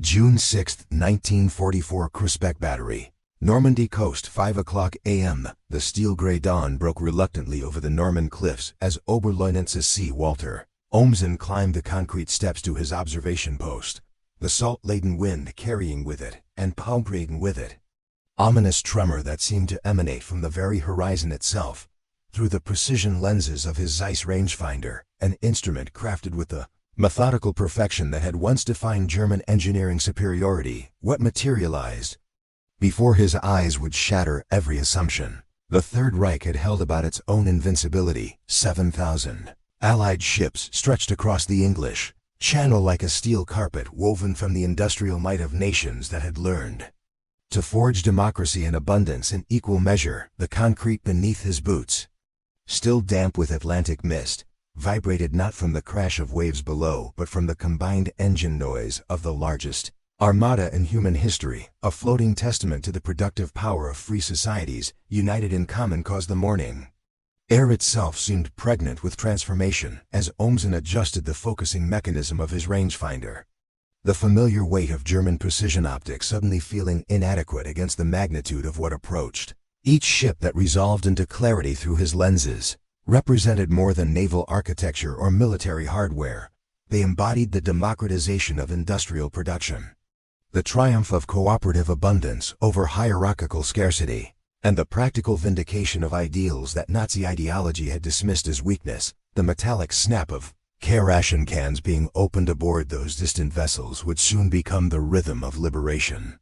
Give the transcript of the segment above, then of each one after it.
June 6, 1944. Crisbecq Battery. Normandy coast, 5 a.m. The steel-gray dawn broke reluctantly over the Norman cliffs as Oberleutnant C. Walter Ohmsen climbed the concrete steps to his observation post, the salt-laden wind carrying with it, and palm-laden with it, ominous tremor that seemed to emanate from the very horizon itself. Through the precision lenses of his Zeiss rangefinder, an instrument crafted with the methodical perfection that had once defined German engineering superiority, what materialized before his eyes would shatter every assumption. The Third Reich had held about its own invincibility. 7,000 Allied ships stretched across the English Channel like a steel carpet woven from the industrial might of nations that had learned to forge democracy and abundance in equal measure. The concrete beneath his boots, still damp with Atlantic mist, vibrated not from the crash of waves below, but from the combined engine noise of the largest armada in human history, a floating testament to the productive power of free societies, united in common cause. The morning air itself seemed pregnant with transformation as Ohmsen adjusted the focusing mechanism of his rangefinder, the familiar weight of German precision optics suddenly feeling inadequate against the magnitude of what approached. Each ship that resolved into clarity through his lenses represented more than naval architecture or military hardware. They embodied the democratization of industrial production, the triumph of cooperative abundance over hierarchical scarcity, and the practical vindication of ideals that Nazi ideology had dismissed as weakness. The metallic snap of K-ration cans being opened aboard those distant vessels would soon become the rhythm of liberation,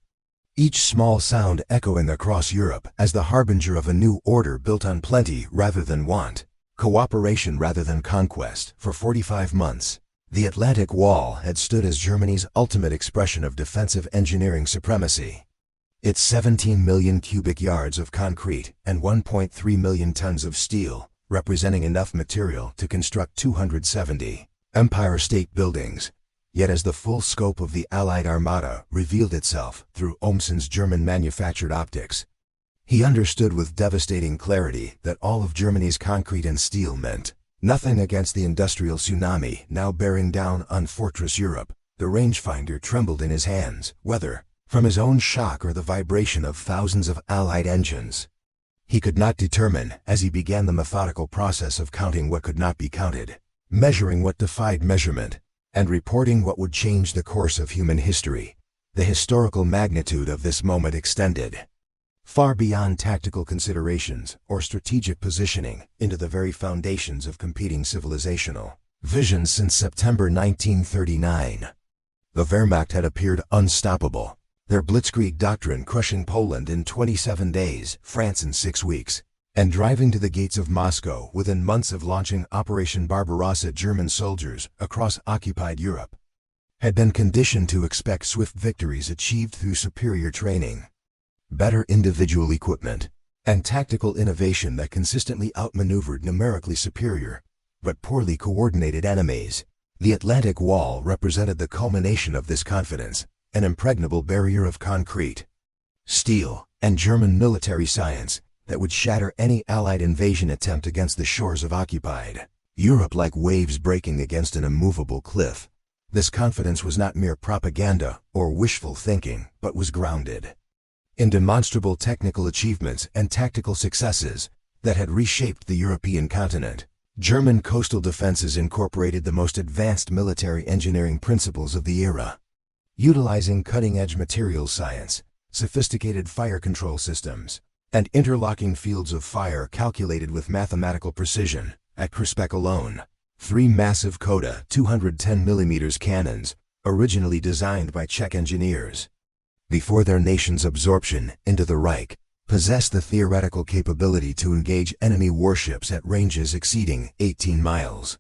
each small sound echoing across Europe as the harbinger of a new order built on plenty rather than want, cooperation rather than conquest. For 45 months, the Atlantic Wall had stood as Germany's ultimate expression of defensive engineering supremacy. Its 17 million cubic yards of concrete and 1.3 million tons of steel, representing enough material to construct 270 Empire State Buildings. Yet as the full scope of the Allied Armada revealed itself through Ohmsen's German-manufactured optics, he understood with devastating clarity that all of Germany's concrete and steel meant nothing against the industrial tsunami now bearing down on Fortress Europe. The rangefinder trembled in his hands, whether from his own shock or the vibration of thousands of Allied engines. He could not determine as he began the methodical process of counting what could not be counted, measuring what defied measurement, and reporting what would change the course of human history. The historical magnitude of this moment extended far beyond tactical considerations or strategic positioning into the very foundations of competing civilizational visions. Since September 1939, the Wehrmacht had appeared unstoppable, their blitzkrieg doctrine crushing Poland in 27 days, France in 6 weeks, and driving to the gates of Moscow within months of launching Operation Barbarossa. German soldiers across occupied Europe had been conditioned to expect swift victories achieved through superior training, better individual equipment, and tactical innovation that consistently outmaneuvered numerically superior, but poorly coordinated enemies. The Atlantic Wall represented the culmination of this confidence, an impregnable barrier of concrete, steel, and German military science that would shatter any Allied invasion attempt against the shores of occupied Europe like waves breaking against an immovable cliff. This confidence was not mere propaganda or wishful thinking, but was grounded in demonstrable technical achievements and tactical successes that had reshaped the European continent. German coastal defenses incorporated the most advanced military engineering principles of the era, utilizing cutting-edge materials science, sophisticated fire control systems, and interlocking fields of fire calculated with mathematical precision. At Crisbecq alone, 3 massive Koda 210mm cannons, originally designed by Czech engineers before their nation's absorption into the Reich, possessed the theoretical capability to engage enemy warships at ranges exceeding 18 miles.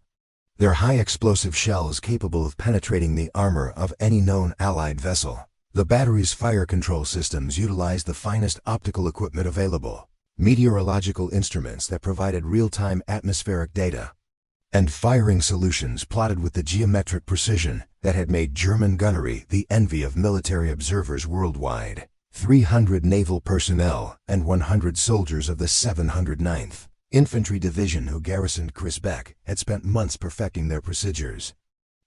Their high explosive shells capable of penetrating the armor of any known Allied vessel. The battery's fire control systems utilized the finest optical equipment available, meteorological instruments that provided real-time atmospheric data, and firing solutions plotted with the geometric precision that had made German gunnery the envy of military observers worldwide. 300 naval personnel and 100 soldiers of the 709th Infantry Division who garrisoned Crisbecq had spent months perfecting their procedures.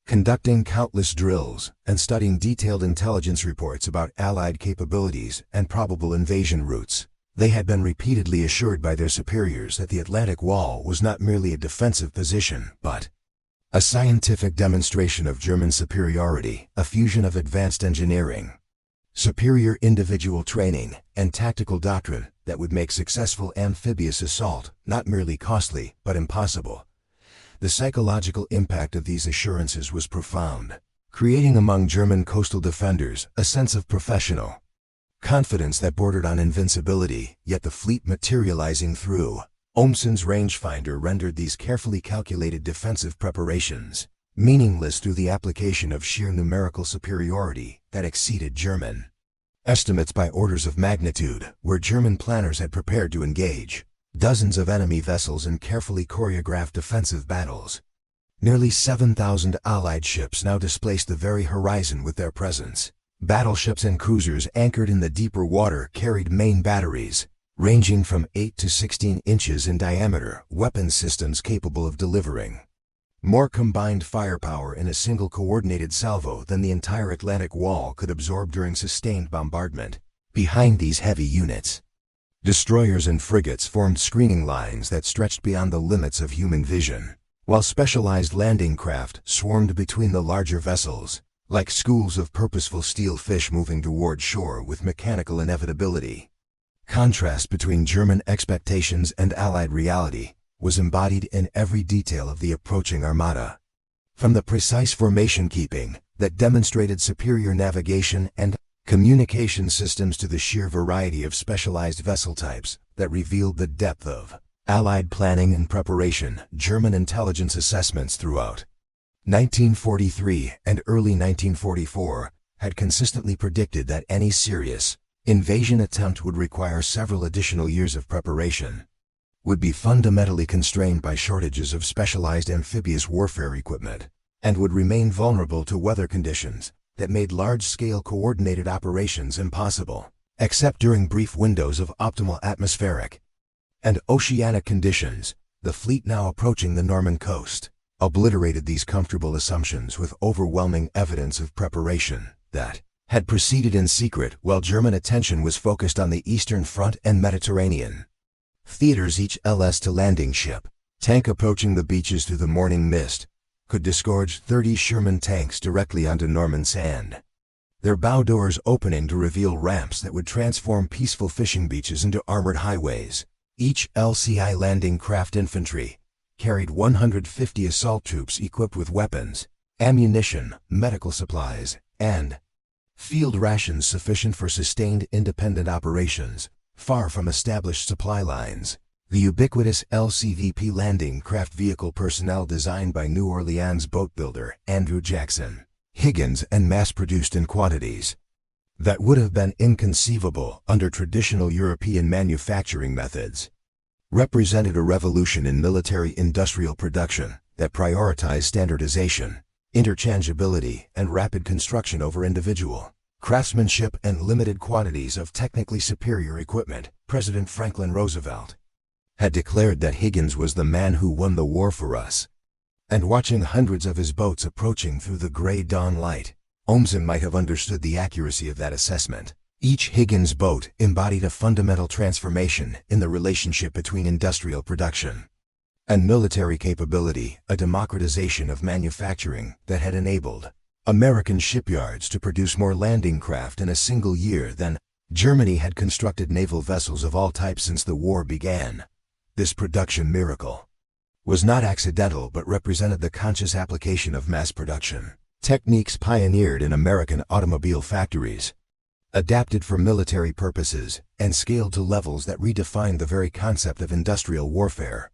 conducting countless drills and studying detailed intelligence reports about Allied capabilities and probable invasion routes. They had been repeatedly assured by their superiors that the Atlantic Wall was not merely a defensive position, but a scientific demonstration of German superiority, a fusion of advanced engineering, superior individual training, and tactical doctrine that would make successful amphibious assault not merely costly, but impossible. The psychological impact of these assurances was profound, creating among German coastal defenders a sense of professional confidence that bordered on invincibility, yet the fleet materializing through Ohmsen's rangefinder rendered these carefully calculated defensive preparations meaningless through the application of sheer numerical superiority that exceeded German estimates by orders of magnitude, where German planners had prepared to engage dozens of enemy vessels in carefully choreographed defensive battles. Nearly 7,000 Allied ships now displaced the very horizon with their presence. Battleships and cruisers anchored in the deeper water carried main batteries, ranging from 8 to 16 inches in diameter, weapon systems capable of delivering more combined firepower in a single coordinated salvo than the entire Atlantic Wall could absorb during sustained bombardment. Behind these heavy units, destroyers and frigates formed screening lines that stretched beyond the limits of human vision, while specialized landing craft swarmed between the larger vessels, like schools of purposeful steel fish moving toward shore with mechanical inevitability. Contrast between German expectations and Allied reality was embodied in every detail of the approaching armada. From the precise formation keeping that demonstrated superior navigation and communication systems to the sheer variety of specialized vessel types that revealed the depth of Allied planning and preparation, German intelligence assessments throughout 1943 and early 1944 had consistently predicted that any serious invasion attempt would require several additional years of preparation, would be fundamentally constrained by shortages of specialized amphibious warfare equipment, and would remain vulnerable to weather conditions that made large-scale coordinated operations impossible, except during brief windows of optimal atmospheric and oceanic conditions. The fleet now approaching the Norman coast obliterated these comfortable assumptions with overwhelming evidence of preparation that had proceeded in secret while German attention was focused on the Eastern Front and Mediterranean theaters. Each LS to landing ship tank approaching the beaches through the morning mist could disgorge 30 Sherman tanks directly onto Norman sand, their bow doors opening to reveal ramps that would transform peaceful fishing beaches into armored highways. Each LCI landing craft infantry carried 150 assault troops equipped with weapons, ammunition, medical supplies, and field rations sufficient for sustained independent operations, far from established supply lines. The ubiquitous LCVP landing craft vehicle personnel designed by New Orleans boat builder Andrew Jackson Higgins and mass-produced in quantities that would have been inconceivable under traditional European manufacturing methods, represented a revolution in military-industrial production that prioritized standardization, interchangeability, and rapid construction over individual craftsmanship and limited quantities of technically superior equipment. President Franklin Roosevelt had declared that Higgins was the man who won the war for us. And watching hundreds of his boats approaching through the gray dawn light, Ohmsen might have understood the accuracy of that assessment. Each Higgins boat embodied a fundamental transformation in the relationship between industrial production and military capability, a democratization of manufacturing that had enabled American shipyards to produce more landing craft in a single year than Germany had constructed naval vessels of all types since the war began. This production miracle was not accidental but represented the conscious application of mass production techniques pioneered in American automobile factories, adapted for military purposes, and scaled to levels that redefined the very concept of industrial warfare.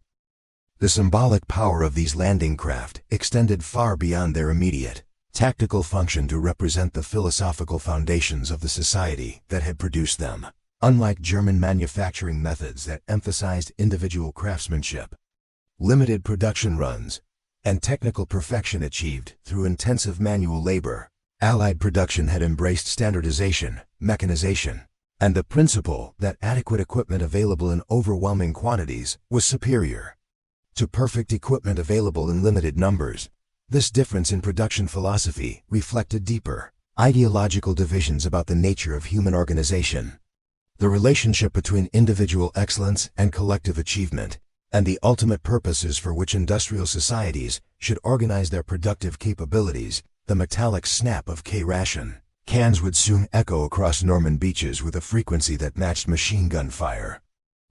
The symbolic power of these landing craft extended far beyond their immediate tactical function to represent the philosophical foundations of the society that had produced them. Unlike German manufacturing methods that emphasized individual craftsmanship, limited production runs, and technical perfection achieved through intensive manual labor, Allied production had embraced standardization, mechanization, and the principle that adequate equipment available in overwhelming quantities was superior to perfect equipment available in limited numbers. This difference in production philosophy reflected deeper ideological divisions about the nature of human organization, the relationship between individual excellence and collective achievement, and the ultimate purposes for which industrial societies should organize their productive capabilities. The metallic snap of K-ration cans would soon echo across Norman beaches with a frequency that matched machine gun fire,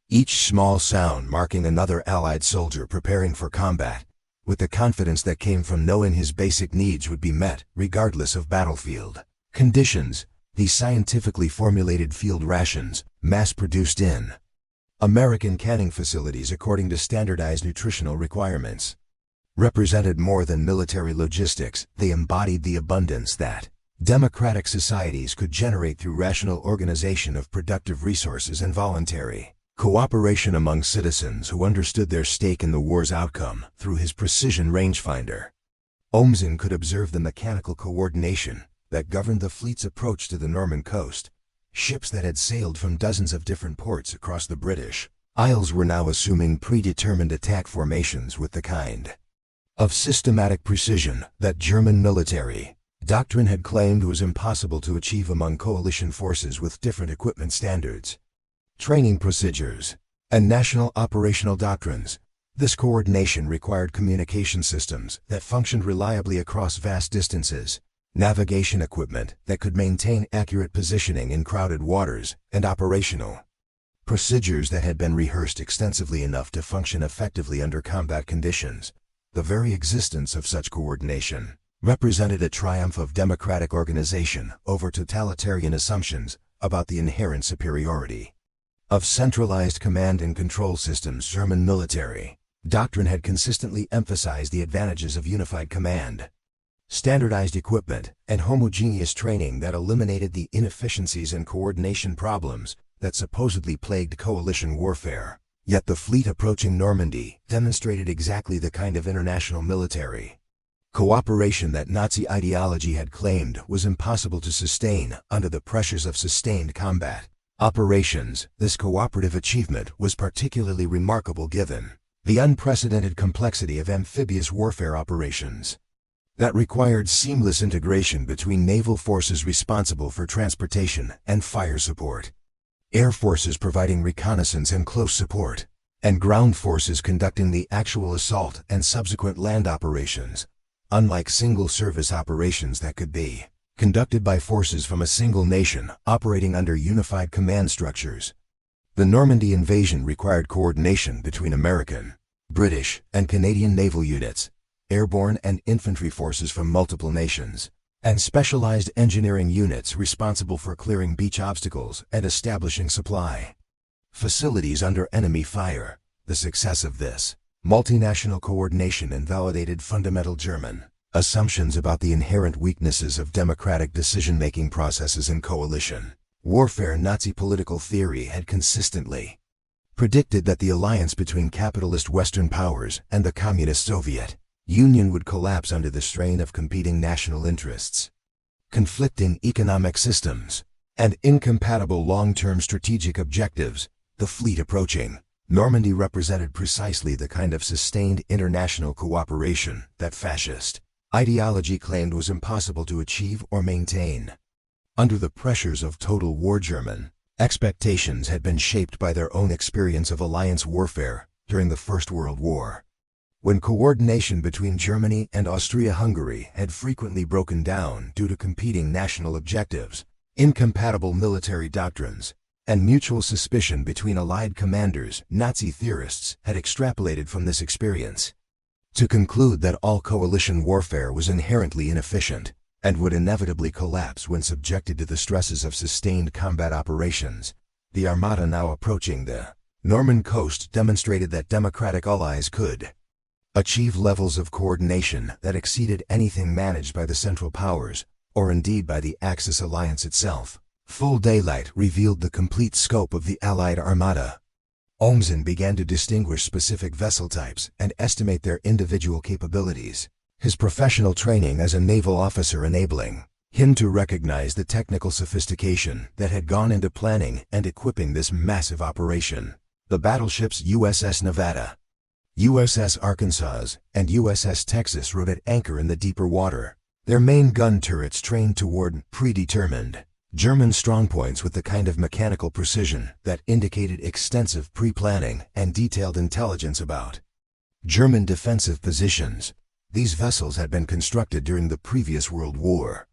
each small sound marking another Allied soldier preparing for combat, with the confidence that came from knowing his basic needs would be met regardless of battlefield conditions. These scientifically formulated field rations, mass-produced in American canning facilities according to standardized nutritional requirements, represented more than military logistics. They embodied the abundance that democratic societies could generate through rational organization of productive resources and voluntary cooperation among citizens who understood their stake in the war's outcome. Through his precision rangefinder, Ohmsen could observe the mechanical coordination that governed the fleet's approach to the Norman coast. Ships that had sailed from dozens of different ports across the British Isles were now assuming predetermined attack formations with the kind of systematic precision that German military doctrine had claimed was impossible to achieve among coalition forces with different equipment standards, training procedures, and national operational doctrines. This coordination required communication systems that functioned reliably across vast distances, navigation equipment that could maintain accurate positioning in crowded waters, and operational procedures that had been rehearsed extensively enough to function effectively under combat conditions. The very existence of such coordination represented a triumph of democratic organization over totalitarian assumptions about the inherent superiority of centralized command and control systems. German military doctrine had consistently emphasized the advantages of unified command, standardized equipment, and homogeneous training that eliminated the inefficiencies and coordination problems that supposedly plagued coalition warfare. Yet the fleet approaching Normandy demonstrated exactly the kind of international military cooperation that Nazi ideology had claimed was impossible to sustain under the pressures of sustained combat operations. This cooperative achievement was particularly remarkable given the unprecedented complexity of amphibious warfare operations that required seamless integration between naval forces responsible for transportation and fire support, air forces providing reconnaissance and close support, and ground forces conducting the actual assault and subsequent land operations. Unlike single-service operations that could be conducted by forces from a single nation operating under unified command structures, the Normandy invasion required coordination between American, British, and Canadian naval units, airborne and infantry forces from multiple nations, and specialized engineering units responsible for clearing beach obstacles and establishing supply facilities under enemy fire. The success of this multinational coordination invalidated fundamental German assumptions about the inherent weaknesses of democratic decision-making processes in coalition warfare. Nazi political theory had consistently predicted that the alliance between capitalist Western powers and the Communist Soviet Union would collapse under the strain of competing national interests, conflicting economic systems, and incompatible long-term strategic objectives. The fleet approaching Normandy represented precisely the kind of sustained international cooperation that fascist ideology claimed was impossible to achieve or maintain. Under the pressures of total war, German expectations had been shaped by their own experience of alliance warfare during the First World War, when coordination between Germany and Austria-Hungary had frequently broken down due to competing national objectives, incompatible military doctrines, and mutual suspicion between allied commanders. Nazi theorists had extrapolated from this experience to conclude that all coalition warfare was inherently inefficient and would inevitably collapse when subjected to the stresses of sustained combat operations. The armada now approaching the Norman coast demonstrated that democratic allies could achieve levels of coordination that exceeded anything managed by the Central Powers, or indeed by the Axis alliance itself. Full daylight revealed the complete scope of the Allied armada. Ohmsen began to distinguish specific vessel types and estimate their individual capabilities, his professional training as a naval officer enabling him to recognize the technical sophistication that had gone into planning and equipping this massive operation. The battleships USS Nevada, USS Arkansas and USS Texas rode at anchor in the deeper water, their main gun turrets trained toward predetermined German strongpoints with the kind of mechanical precision that indicated extensive pre-planning and detailed intelligence about German defensive positions. These vessels had been constructed during the previous World War,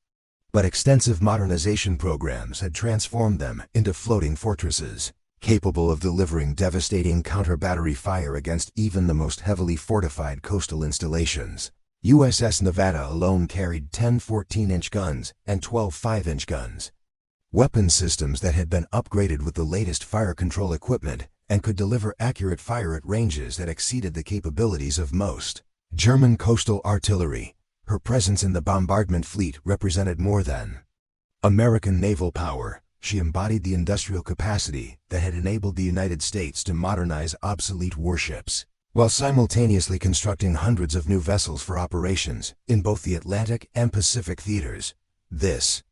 but extensive modernization programs had transformed them into floating fortresses, capable of delivering devastating counter-battery fire against even the most heavily fortified coastal installations. USS Nevada alone carried 10 14-inch guns and 12 5-inch guns, weapon systems that had been upgraded with the latest fire control equipment and could deliver accurate fire at ranges that exceeded the capabilities of most German coastal artillery. Her presence in the bombardment fleet represented more than American naval power. She embodied the industrial capacity that had enabled the United States to modernize obsolete warships, while simultaneously constructing hundreds of new vessels for operations in both the Atlantic and Pacific theaters. This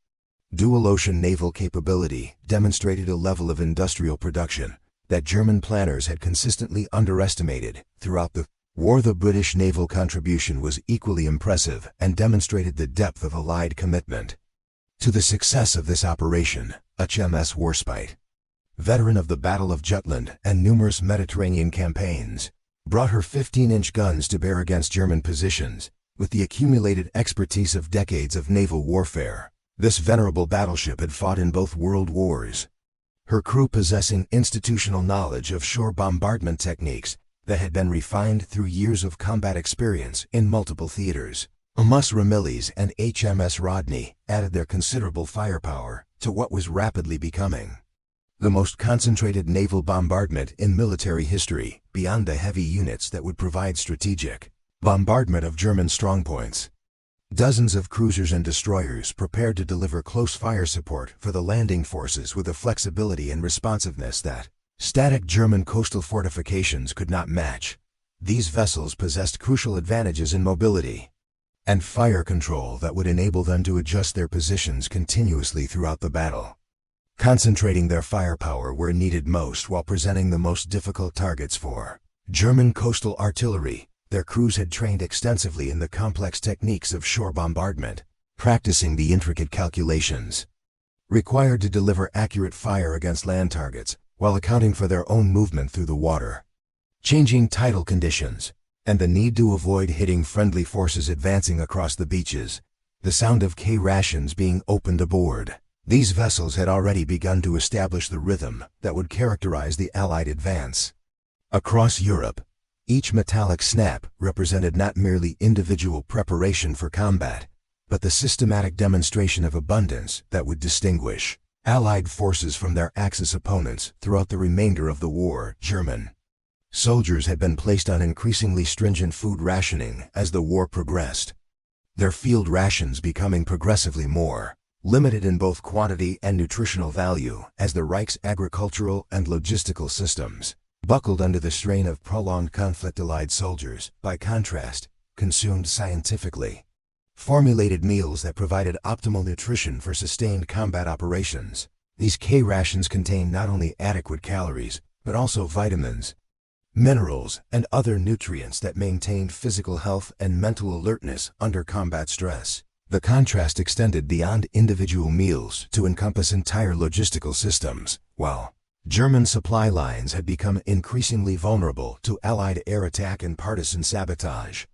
dual ocean naval capability demonstrated a level of industrial production that German planners had consistently underestimated throughout the war. The British naval contribution was equally impressive and demonstrated the depth of Allied commitment to the success of this operation. HMS Warspite, veteran of the Battle of Jutland and numerous Mediterranean campaigns, brought her 15-inch guns to bear against German positions with the accumulated expertise of decades of naval warfare. This venerable battleship had fought in both world wars, her crew possessing institutional knowledge of shore bombardment techniques that had been refined through years of combat experience in multiple theaters. HMS Ramillies and HMS Rodney added their considerable firepower to what was rapidly becoming the most concentrated naval bombardment in military history, beyond the heavy units that would provide strategic bombardment of German strongpoints. Dozens of cruisers and destroyers prepared to deliver close fire support for the landing forces with a flexibility and responsiveness that static German coastal fortifications could not match. These vessels possessed crucial advantages in mobility and fire control that would enable them to adjust their positions continuously throughout the battle, concentrating their firepower where needed most while presenting the most difficult targets for German coastal artillery. Their crews had trained extensively in the complex techniques of shore bombardment, practicing the intricate calculations required to deliver accurate fire against land targets while accounting for their own movement through the water, changing tidal conditions, and the need to avoid hitting friendly forces advancing across the beaches. The sound of K-rations being opened aboard these vessels had already begun to establish the rhythm that would characterize the Allied advance across Europe. Each metallic snap represented not merely individual preparation for combat, but the systematic demonstration of abundance that would distinguish Allied forces from their Axis opponents throughout the remainder of the war. German soldiers had been placed on increasingly stringent food rationing as the war progressed, their field rations becoming progressively more limited in both quantity and nutritional value as the Reich's agricultural and logistical systems buckled under the strain of prolonged conflict. Allied soldiers, by contrast, consumed scientifically formulated meals that provided optimal nutrition for sustained combat operations. These K-rations contained not only adequate calories, but also vitamins, minerals, and other nutrients that maintained physical health and mental alertness under combat stress. The contrast extended beyond individual meals to encompass entire logistical systems, while German supply lines had become increasingly vulnerable to Allied air attack and partisan sabotage.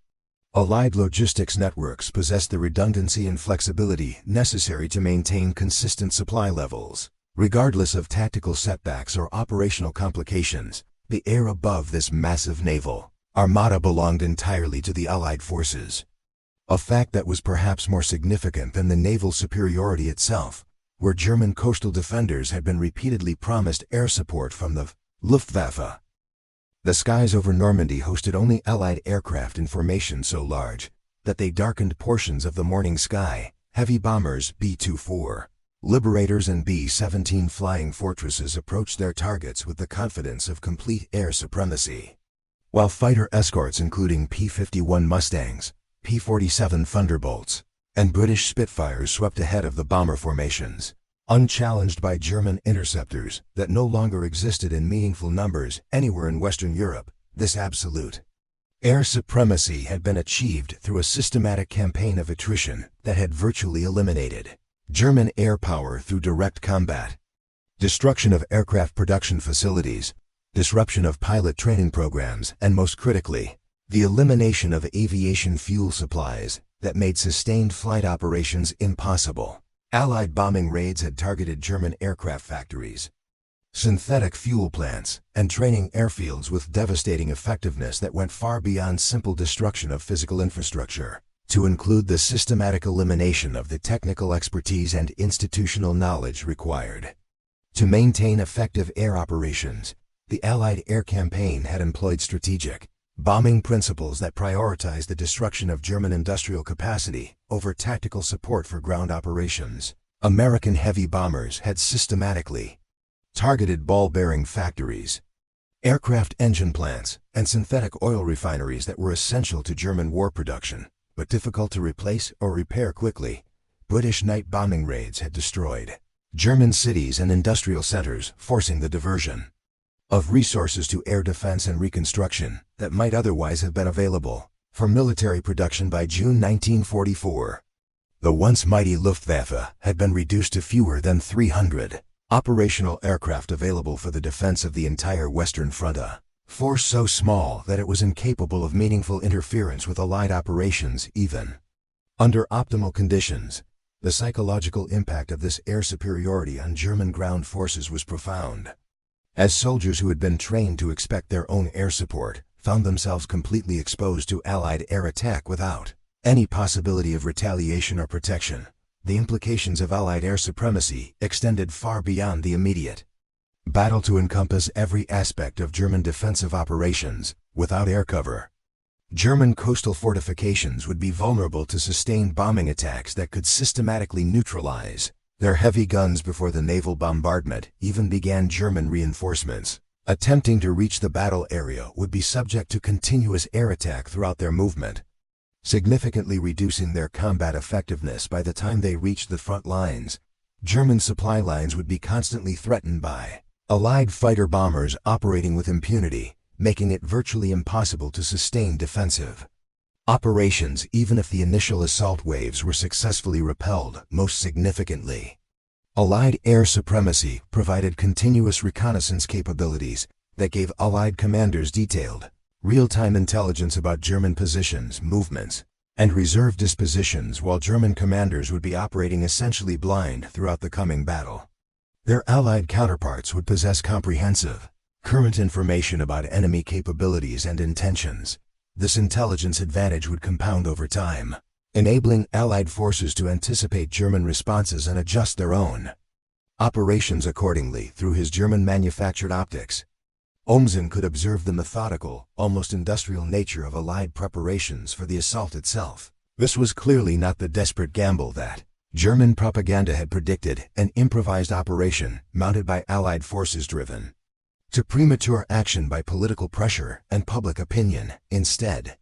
Allied logistics networks possessed the redundancy and flexibility necessary to maintain consistent supply levels, regardless of tactical setbacks or operational complications. The air above this massive naval armada belonged entirely to the Allied forces, a fact that was perhaps more significant than the naval superiority itself, where German coastal defenders had been repeatedly promised air support from the Luftwaffe. The skies over Normandy hosted only Allied aircraft in formation so large that they darkened portions of the morning sky. Heavy bombers B-24, Liberators and B-17 flying fortresses approached their targets with the confidence of complete air supremacy, while fighter escorts including P-51 Mustangs, P-47 Thunderbolts, and British Spitfires swept ahead of the bomber formations, unchallenged by German interceptors that no longer existed in meaningful numbers anywhere in Western Europe. This absolute Air supremacy had been achieved through a systematic campaign of attrition that had virtually eliminated German air power through direct combat, destruction of aircraft production facilities, disruption of pilot training programs, and most critically, the elimination of aviation fuel supplies that made sustained flight operations impossible. Allied bombing raids had targeted German aircraft factories, synthetic fuel plants, and training airfields with devastating effectiveness that went far beyond simple destruction of physical infrastructure, to include the systematic elimination of the technical expertise and institutional knowledge required. To maintain effective air operations, the Allied air campaign had employed strategic bombing principles that prioritized the destruction of German industrial capacity over tactical support for ground operations. American heavy bombers had systematically targeted ball-bearing factories, aircraft engine plants, and synthetic oil refineries that were essential to German war production, but difficult to replace or repair quickly. British night bombing raids had destroyed German cities and industrial centers, forcing the diversion of resources to air defense and reconstruction that might otherwise have been available for military production. By June 1944, the once mighty Luftwaffe had been reduced to fewer than 300 operational aircraft available for the defense of the entire Western Front, a force so small that it was incapable of meaningful interference with Allied operations even under optimal conditions. The psychological impact of this air superiority on German ground forces was profound, as soldiers who had been trained to expect their own air support found themselves completely exposed to Allied air attack without any possibility of retaliation or protection. The implications of Allied air supremacy extended far beyond the immediate battle to encompass every aspect of German defensive operations. Without air cover, German coastal fortifications would be vulnerable to sustained bombing attacks that could systematically neutralize their heavy guns before the naval bombardment even began. German reinforcements attempting to reach the battle area would be subject to continuous air attack throughout their movement, significantly reducing their combat effectiveness. By the time they reached the front lines, German supply lines would be constantly threatened by Allied fighter bombers operating with impunity, making it virtually impossible to sustain defensive operations even if the initial assault waves were successfully repelled. Most significantly, Allied air supremacy provided continuous reconnaissance capabilities that gave Allied commanders detailed, real-time intelligence about German positions, movements, and reserve dispositions, while German commanders would be operating essentially blind throughout the coming battle. Their Allied counterparts would possess comprehensive, current information about enemy capabilities and intentions. This intelligence advantage would compound over time, enabling Allied forces to anticipate German responses and adjust their own operations accordingly. Through his German-manufactured optics, Ohmsen could observe the methodical, almost industrial nature of Allied preparations for the assault itself. This was clearly not the desperate gamble that German propaganda had predicted, an improvised operation mounted by Allied forces driven to premature action by political pressure and public opinion. Instead,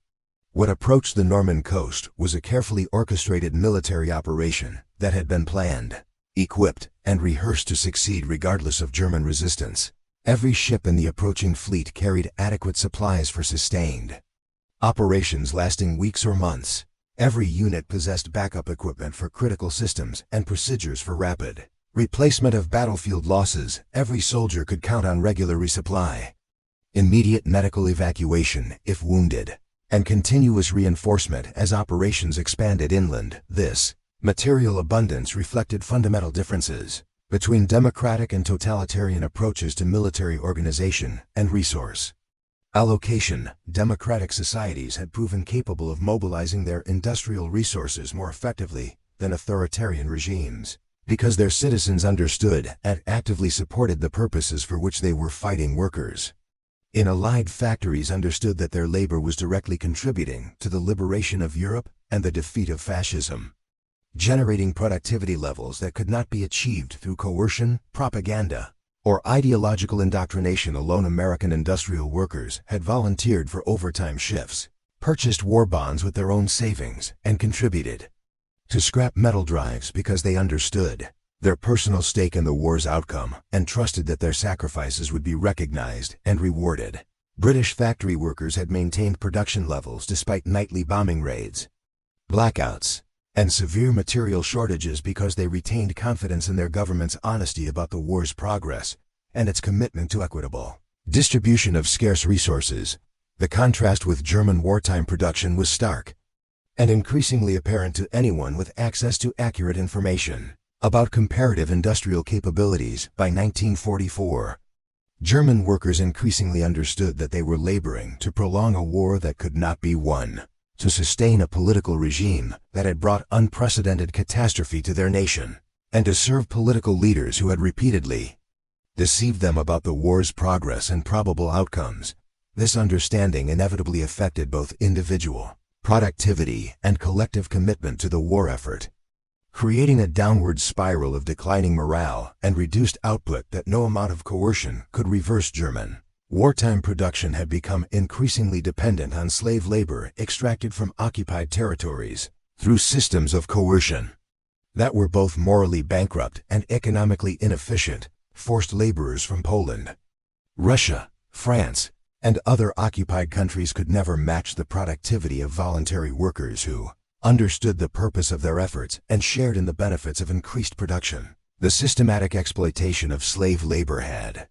what approached the Norman coast was a carefully orchestrated military operation that had been planned, equipped, and rehearsed to succeed regardless of German resistance. Every ship in the approaching fleet carried adequate supplies for sustained operations lasting weeks or months. Every unit possessed backup equipment for critical systems and procedures for rapid replacement of battlefield losses. Every soldier could count on regular resupply, immediate medical evacuation if wounded, and continuous reinforcement as operations expanded inland. This material abundance reflected fundamental differences between democratic and totalitarian approaches to military organization and resource allocation. Democratic societies had proven capable of mobilizing their industrial resources more effectively than authoritarian regimes, because their citizens understood and actively supported the purposes for which they were fighting. Workers in Allied factories understood that their labor was directly contributing to the liberation of Europe and the defeat of fascism, generating productivity levels that could not be achieved through coercion, propaganda, or ideological indoctrination alone. American industrial workers had volunteered for overtime shifts, purchased war bonds with their own savings, and contributed to scrap metal drives because they understood their personal stake in the war's outcome and trusted that their sacrifices would be recognized and rewarded. British factory workers had maintained production levels despite nightly bombing raids, blackouts, and severe material shortages because they retained confidence in their government's honesty about the war's progress and its commitment to equitable distribution of scarce resources. The contrast with German wartime production was stark and increasingly apparent to anyone with access to accurate information about comparative industrial capabilities. By 1944, German workers increasingly understood that they were laboring to prolong a war that could not be won, to sustain a political regime that had brought unprecedented catastrophe to their nation, and to serve political leaders who had repeatedly deceived them about the war's progress and probable outcomes. This understanding inevitably affected both individual productivity and collective commitment to the war effort, creating a downward spiral of declining morale and reduced output that no amount of coercion could reverse. German wartime production had become increasingly dependent on slave labor extracted from occupied territories through systems of coercion that were both morally bankrupt and economically inefficient. Forced laborers from Poland, Russia, France, and other occupied countries could never match the productivity of voluntary workers who understood the purpose of their efforts and shared in the benefits of increased production. The systematic exploitation of slave labor had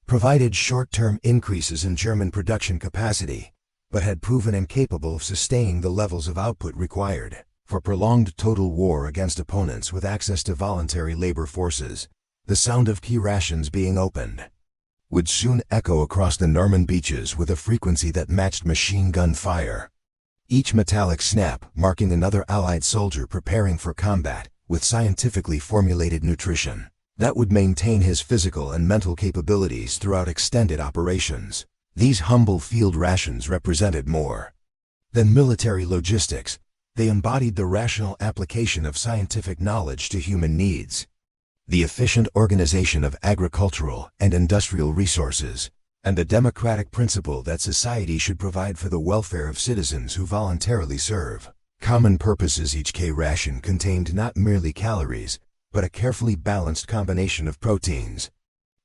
provided short-term increases in German production capacity, but had proven incapable of sustaining the levels of output required for prolonged total war against opponents with access to voluntary labor forces. The sound of K-rations being opened would soon echo across the Normandy beaches with a frequency that matched machine gun fire, each metallic snap marking another Allied soldier preparing for combat with scientifically formulated nutrition that would maintain his physical and mental capabilities throughout extended operations. These humble field rations represented more than military logistics. They embodied the rational application of scientific knowledge to human needs, the efficient organization of agricultural and industrial resources, and the democratic principle that society should provide for the welfare of citizens who voluntarily serve common purposes. Each K-ration contained not merely calories, but a carefully balanced combination of proteins,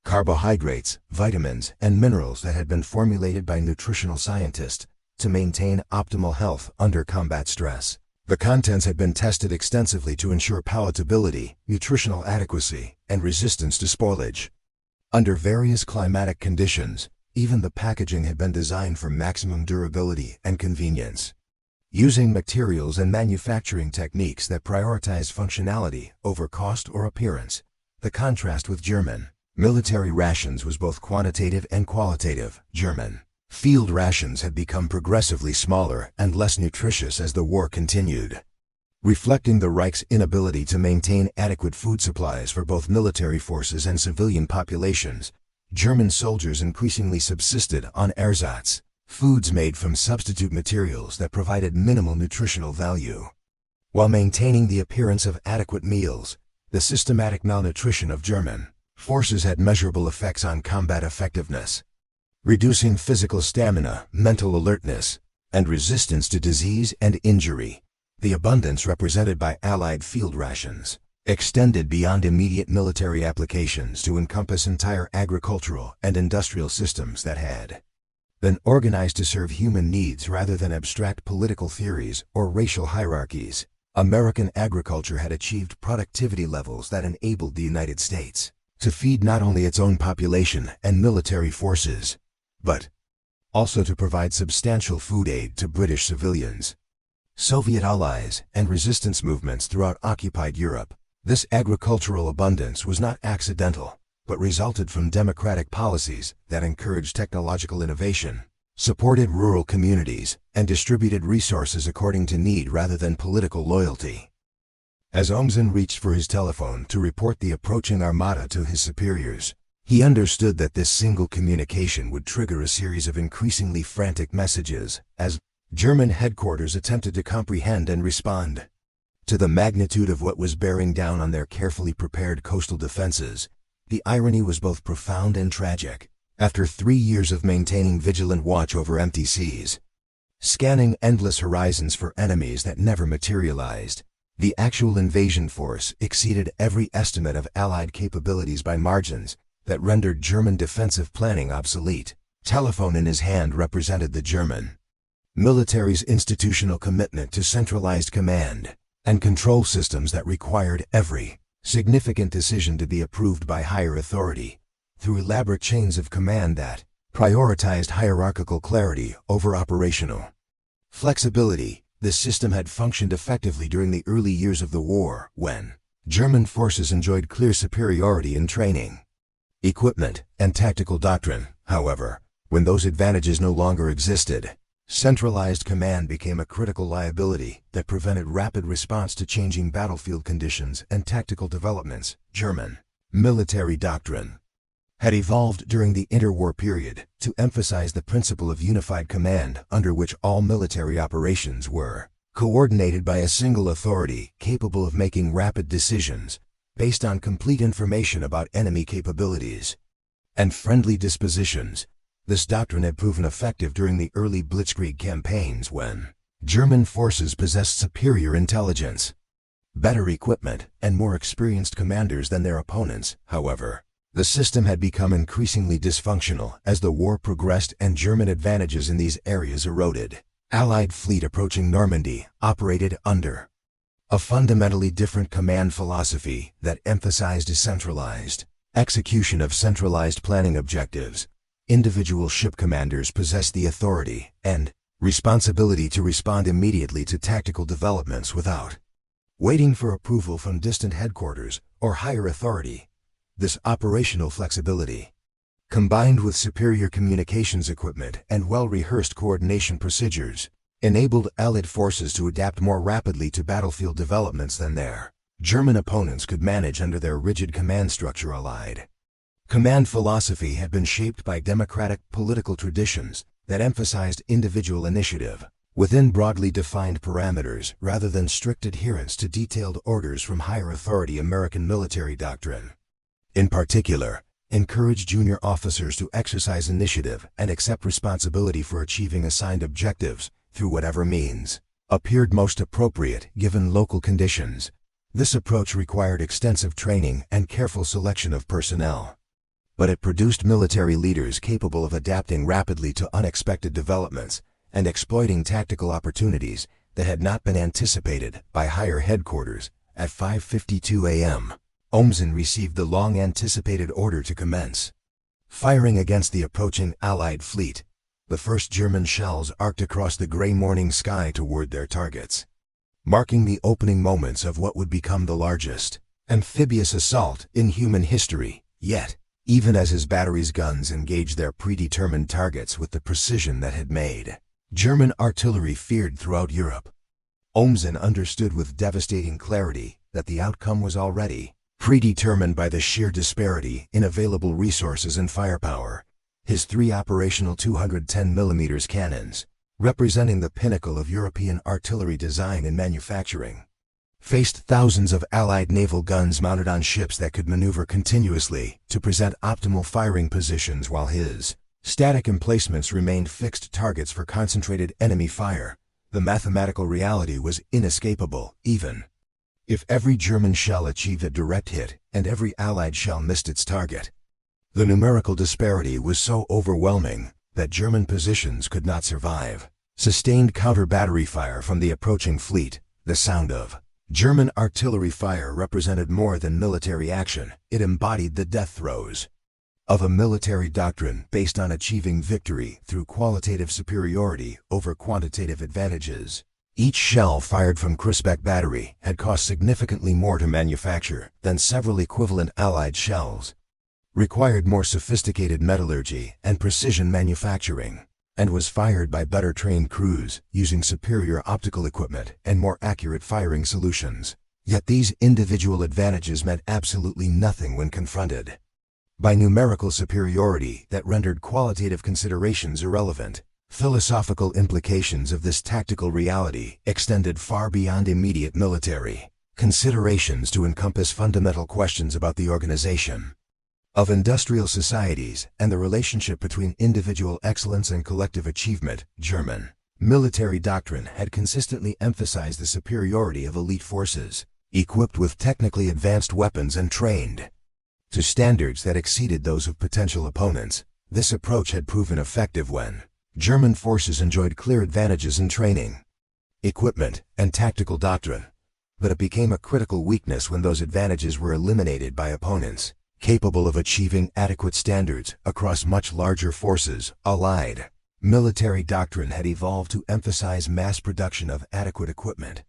carbohydrates, vitamins, and minerals that had been formulated by nutritional scientists to maintain optimal health under combat stress. The contents had been tested extensively to ensure palatability, nutritional adequacy, and resistance to spoilage. Under various climatic conditions, even the packaging had been designed for maximum durability and convenience, using materials and manufacturing techniques that prioritize functionality over cost or appearance. The contrast with German military rations was both quantitative and qualitative. German field rations had become progressively smaller and less nutritious as the war continued, reflecting the Reich's inability to maintain adequate food supplies for both military forces and civilian populations. German soldiers increasingly subsisted on ersatz, foods made from substitute materials that provided minimal nutritional value, while maintaining the appearance of adequate meals. The systematic malnutrition of German forces had measurable effects on combat effectiveness, reducing physical stamina, mental alertness, and resistance to disease and injury. The abundance represented by Allied field rations extended beyond immediate military applications to encompass entire agricultural and industrial systems that had been organized to serve human needs rather than abstract political theories or racial hierarchies. American agriculture had achieved productivity levels that enabled the United States to feed not only its own population and military forces, but also to provide substantial food aid to British civilians, Soviet allies, and resistance movements throughout occupied Europe. This agricultural abundance was not accidental, but resulted from democratic policies that encouraged technological innovation, supported rural communities, and distributed resources according to need rather than political loyalty. As Ohmsen reached for his telephone to report the approaching armada to his superiors, he understood that this single communication would trigger a series of increasingly frantic messages as German headquarters attempted to comprehend and respond to the magnitude of what was bearing down on their carefully prepared coastal defenses. The irony was both profound and tragic. After 3 years of maintaining vigilant watch over empty seas, scanning endless horizons for enemies that never materialized, the actual invasion force exceeded every estimate of Allied capabilities by margins that rendered German defensive planning obsolete. telephone in his hand represented the German military's institutional commitment to centralized command and control systems that required every significant decision to be approved by higher authority through elaborate chains of command that prioritized hierarchical clarity over operational flexibility. This system had functioned effectively during the early years of the war, when German forces enjoyed clear superiority in training, equipment, and tactical doctrine. However, when those advantages no longer existed, centralized command became a critical liability that prevented rapid response to changing battlefield conditions and tactical developments. German military doctrine had evolved during the interwar period to emphasize the principle of unified command, under which all military operations were coordinated by a single authority capable of making rapid decisions based on complete information about enemy capabilities and friendly dispositions. This doctrine had proven effective during the early Blitzkrieg campaigns, when German forces possessed superior intelligence, better equipment, and more experienced commanders than their opponents. However, the system had become increasingly dysfunctional as the war progressed and German advantages in these areas eroded. Allied fleet approaching Normandy operated under a fundamentally different command philosophy that emphasized decentralized execution of centralized planning objectives. Individual ship commanders possessed the authority and responsibility to respond immediately to tactical developments without waiting for approval from distant headquarters or higher authority. This operational flexibility, combined with superior communications equipment and well-rehearsed coordination procedures, enabled Allied forces to adapt more rapidly to battlefield developments than their German opponents could manage under their rigid command structure. Allied command philosophy had been shaped by democratic political traditions that emphasized individual initiative within broadly defined parameters rather than strict adherence to detailed orders from higher authority. American military doctrine, in particular, encouraged junior officers to exercise initiative and accept responsibility for achieving assigned objectives through whatever means appeared most appropriate given local conditions. This approach required extensive training and careful selection of personnel, but it produced military leaders capable of adapting rapidly to unexpected developments and exploiting tactical opportunities that had not been anticipated by higher headquarters. At 5:52 a.m., Ohmsen received the long-anticipated order to commence firing against the approaching Allied fleet. The first German shells arced across the gray morning sky toward their targets, marking the opening moments of what would become the largest amphibious assault in human history. Yet, even as his battery's guns engaged their predetermined targets with the precision that had made German artillery feared throughout Europe, Ohmsen understood with devastating clarity that the outcome was already predetermined by the sheer disparity in available resources and firepower. His three operational 210mm cannons, representing the pinnacle of European artillery design and manufacturing, faced thousands of Allied naval guns mounted on ships that could maneuver continuously to present optimal firing positions, while his static emplacements remained fixed targets for concentrated enemy fire. The mathematical reality was inescapable. Even if every German shell achieved a direct hit and every Allied shell missed its target, the numerical disparity was so overwhelming that German positions could not survive sustained counter-battery fire from the approaching fleet. The sound of German artillery fire represented more than military action. It embodied the death throes of a military doctrine based on achieving victory through qualitative superiority over quantitative advantages. Each shell fired from Crisbecq Battery had cost significantly more to manufacture than several equivalent Allied shells, required more sophisticated metallurgy and precision manufacturing, and was fired by better trained crews using superior optical equipment and more accurate firing solutions. Yet these individual advantages meant absolutely nothing when confronted by numerical superiority that rendered qualitative considerations irrelevant. Philosophical implications of this tactical reality extended far beyond immediate military considerations to encompass fundamental questions about the organization of industrial societies and the relationship between individual excellence and collective achievement. German military doctrine had consistently emphasized the superiority of elite forces, equipped with technically advanced weapons and trained to standards that exceeded those of potential opponents. This approach had proven effective when German forces enjoyed clear advantages in training, equipment, and tactical doctrine, but it became a critical weakness when those advantages were eliminated by opponents capable of achieving adequate standards across much larger forces. Allied military doctrine had evolved to emphasize mass production of adequate equipment,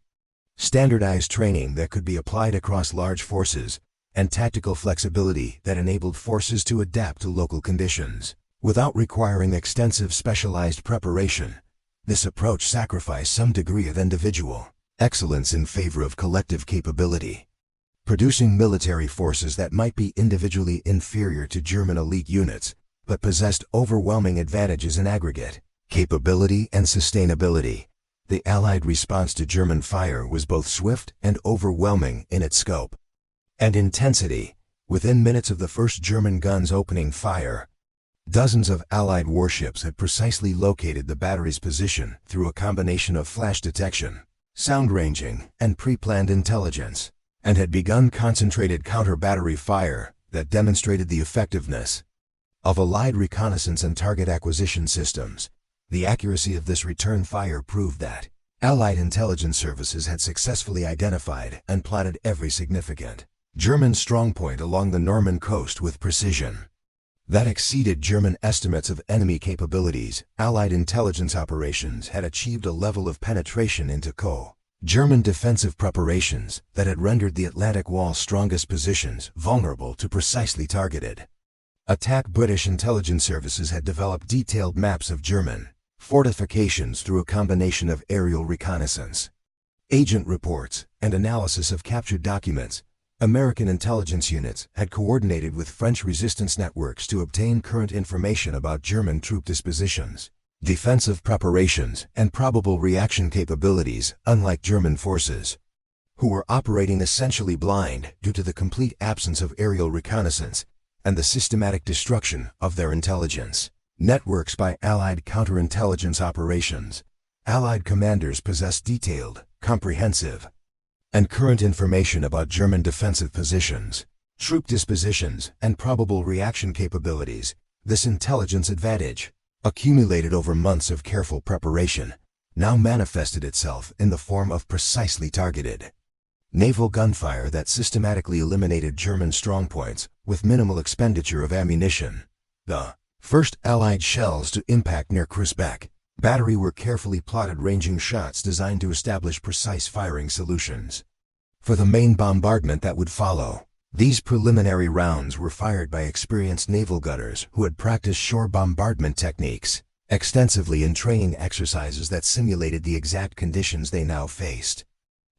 standardized training that could be applied across large forces, and tactical flexibility that enabled forces to adapt to local conditions without requiring extensive specialized preparation. This approach sacrificed some degree of individual excellence in favor of collective capability, producing military forces that might be individually inferior to German elite units, but possessed overwhelming advantages in aggregate capability and sustainability. The Allied response to German fire was both swift and overwhelming in its scope and intensity. Within minutes of the first German guns opening fire, dozens of Allied warships had precisely located the battery's position through a combination of flash detection, sound ranging, and pre-planned intelligence, and had begun concentrated counter-battery fire that demonstrated the effectiveness of Allied reconnaissance and target acquisition systems. The accuracy of this return fire proved that Allied intelligence services had successfully identified and plotted every significant German strongpoint along the Norman coast with precision that exceeded German estimates of enemy capabilities. Allied intelligence operations had achieved a level of penetration into German defensive preparations that had rendered the Atlantic Wall's strongest positions vulnerable to precisely targeted attack. British intelligence services had developed detailed maps of German fortifications through a combination of aerial reconnaissance, agent reports, and analysis of captured documents. American intelligence units had coordinated with French resistance networks to obtain current information about German troop dispositions, defensive preparations, and probable reaction capabilities. Unlike German forces, who were operating essentially blind due to the complete absence of aerial reconnaissance and the systematic destruction of their intelligence networks by Allied counterintelligence operations, Allied commanders possessed detailed, comprehensive, and current information about German defensive positions, troop dispositions, and probable reaction capabilities. This intelligence advantage, accumulated over months of careful preparation, now manifested itself in the form of precisely targeted naval gunfire that systematically eliminated German strongpoints with minimal expenditure of ammunition. The first Allied shells to impact near Crisbecq Battery were carefully plotted ranging shots designed to establish precise firing solutions for the main bombardment that would follow. These preliminary rounds were fired by experienced naval gunners who had practiced shore bombardment techniques extensively in training exercises that simulated the exact conditions they now faced.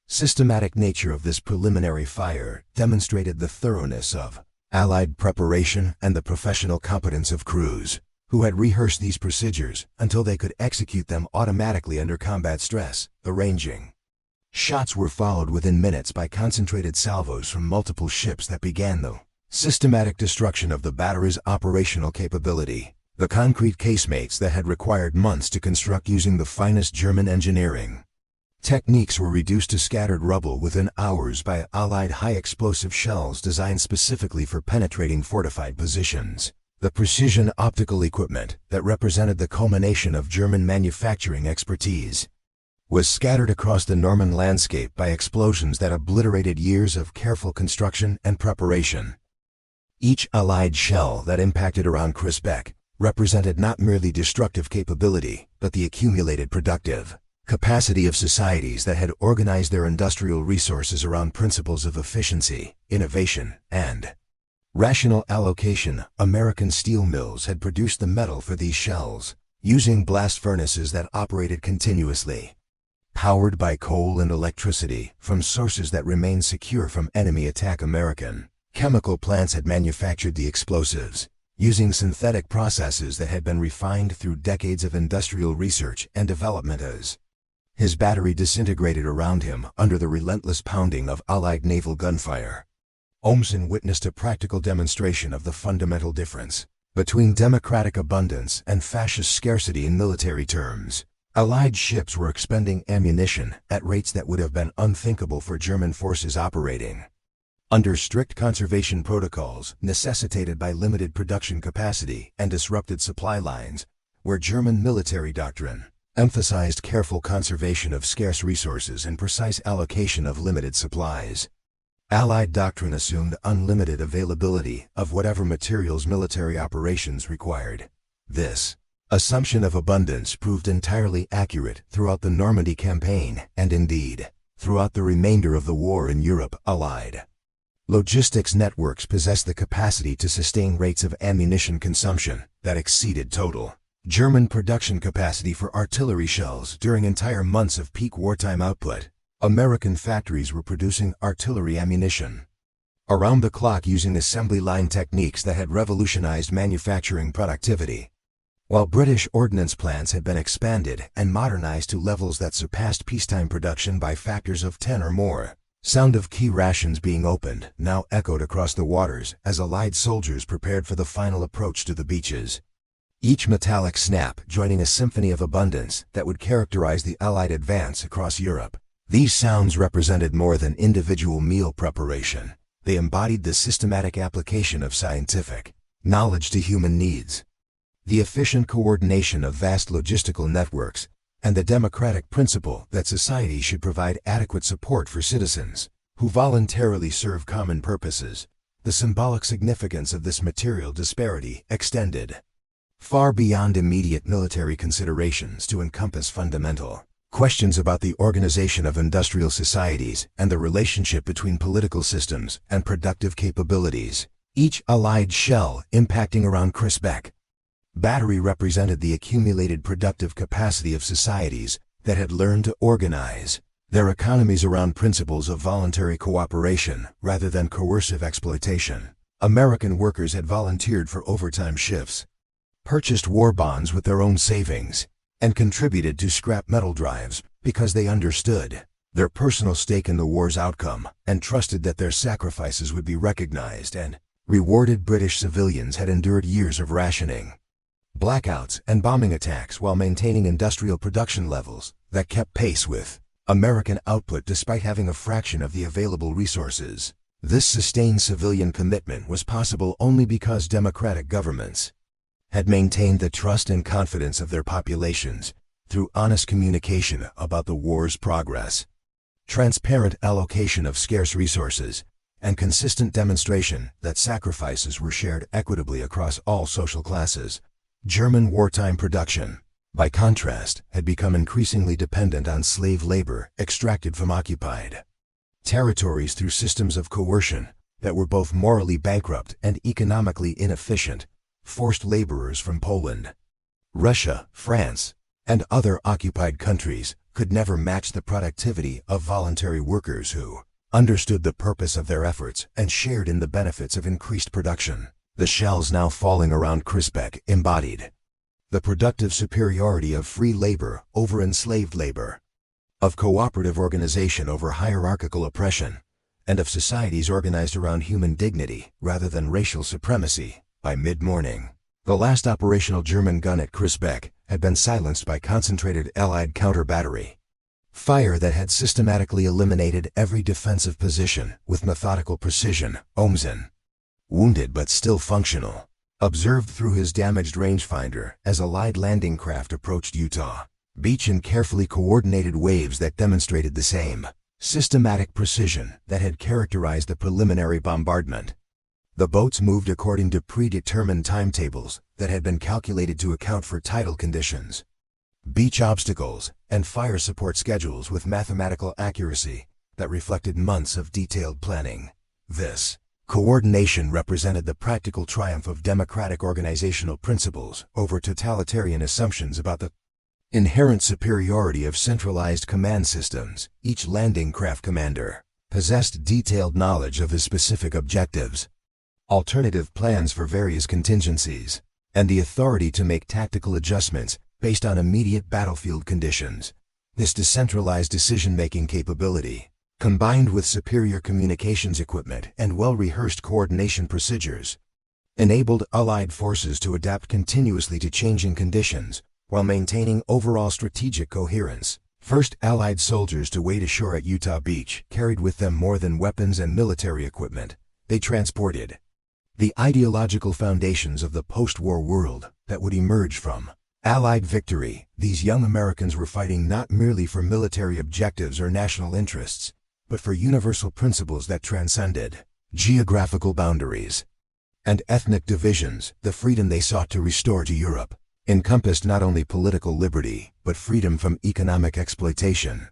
Systematic nature of this preliminary fire demonstrated the thoroughness of Allied preparation and the professional competence of crews who had rehearsed these procedures until they could execute them automatically under combat stress. The ranging shots were followed within minutes by concentrated salvos from multiple ships that began the systematic destruction of the battery's operational capability. The concrete casemates that had required months to construct using the finest German engineering techniques were reduced to scattered rubble within hours by Allied high-explosive shells designed specifically for penetrating fortified positions. The precision optical equipment that represented the culmination of German manufacturing expertise was scattered across the Norman landscape by explosions that obliterated years of careful construction and preparation. Each Allied shell that impacted around Crisbecq represented not merely destructive capability, but the accumulated productive capacity of societies that had organized their industrial resources around principles of efficiency, innovation, and rational allocation. American steel mills had produced the metal for these shells, using blast furnaces that operated continuously, powered by coal and electricity from sources that remained secure from enemy attack. American chemical plants had manufactured the explosives, using synthetic processes that had been refined through decades of industrial research and development. As his battery disintegrated around him under the relentless pounding of Allied naval gunfire, Ohmsen witnessed a practical demonstration of the fundamental difference between democratic abundance and fascist scarcity in military terms. Allied ships were expending ammunition at rates that would have been unthinkable for German forces operating Under strict conservation protocols necessitated by limited production capacity and disrupted supply lines, where German military doctrine emphasized careful conservation of scarce resources and precise allocation of limited supplies. Allied doctrine assumed unlimited availability of whatever materials military operations required. This assumption of abundance proved entirely accurate throughout the Normandy campaign and indeed throughout the remainder of the war in Europe. Allied logistics networks possessed the capacity to sustain rates of ammunition consumption that exceeded total German production capacity for artillery shells during entire months of peak wartime output. American factories were producing artillery ammunition around the clock using assembly line techniques that had revolutionized manufacturing productivity, while British ordnance plants had been expanded and modernized to levels that surpassed peacetime production by factors of 10 or more. Sound of K-rations being opened now echoed across the waters as Allied soldiers prepared for the final approach to the beaches, each metallic snap joining a symphony of abundance that would characterize the Allied advance across Europe. These sounds represented more than individual meal preparation. They embodied the systematic application of scientific knowledge to human needs, the efficient coordination of vast logistical networks, and the democratic principle that society should provide adequate support for citizens who voluntarily serve common purposes. The symbolic significance of this material disparity extended far beyond immediate military considerations to encompass fundamental questions about the organization of industrial societies and the relationship between political systems and productive capabilities. Each Allied shell impacting around Crisbecq Battery represented the accumulated productive capacity of societies that had learned to organize their economies around principles of voluntary cooperation rather than coercive exploitation. American workers had volunteered for overtime shifts, purchased war bonds with their own savings, and contributed to scrap metal drives because they understood their personal stake in the war's outcome and trusted that their sacrifices would be recognized and rewarded. British civilians had endured years of rationing, blackouts, and bombing attacks while maintaining industrial production levels that kept pace with American output despite having a fraction of the available resources. This sustained civilian commitment was possible only because democratic governments had maintained the trust and confidence of their populations through honest communication about the war's progress, transparent allocation of scarce resources, and consistent demonstration that sacrifices were shared equitably across all social classes. German wartime production, by contrast, had become increasingly dependent on slave labor extracted from occupied territories through systems of coercion that were both morally bankrupt and economically inefficient. Forced laborers from Poland, Russia, France, and other occupied countries could never match the productivity of voluntary workers who understood the purpose of their efforts and shared in the benefits of increased production. The shells now falling around Crisbecq embodied the productive superiority of free labor over enslaved labor, of cooperative organization over hierarchical oppression, and of societies organized around human dignity rather than racial supremacy. By mid-morning, the last operational German gun at Crisbecq had been silenced by concentrated Allied counter-battery fire that had systematically eliminated every defensive position with methodical precision. Ohmsen, wounded but still functional, observed through his damaged rangefinder as Allied landing craft approached Utah Beach in carefully coordinated waves that demonstrated the same systematic precision that had characterized the preliminary bombardment. The boats moved according to predetermined timetables that had been calculated to account for tidal conditions, beach obstacles, and fire support schedules with mathematical accuracy that reflected months of detailed planning. This coordination represented the practical triumph of democratic organizational principles over totalitarian assumptions about the inherent superiority of centralized command systems. Each landing craft commander possessed detailed knowledge of his specific objectives, alternative plans for various contingencies, and the authority to make tactical adjustments based on immediate battlefield conditions. This decentralized decision-making capability, combined with superior communications equipment and well-rehearsed coordination procedures, enabled Allied forces to adapt continuously to changing conditions while maintaining overall strategic coherence. First Allied soldiers to wade ashore at Utah Beach carried with them more than weapons and military equipment. They transported the ideological foundations of the post-war world that would emerge from Allied victory. These young Americans were fighting not merely for military objectives or national interests, but for universal principles that transcended geographical boundaries and ethnic divisions. The freedom they sought to restore to Europe encompassed not only political liberty, but freedom from economic exploitation,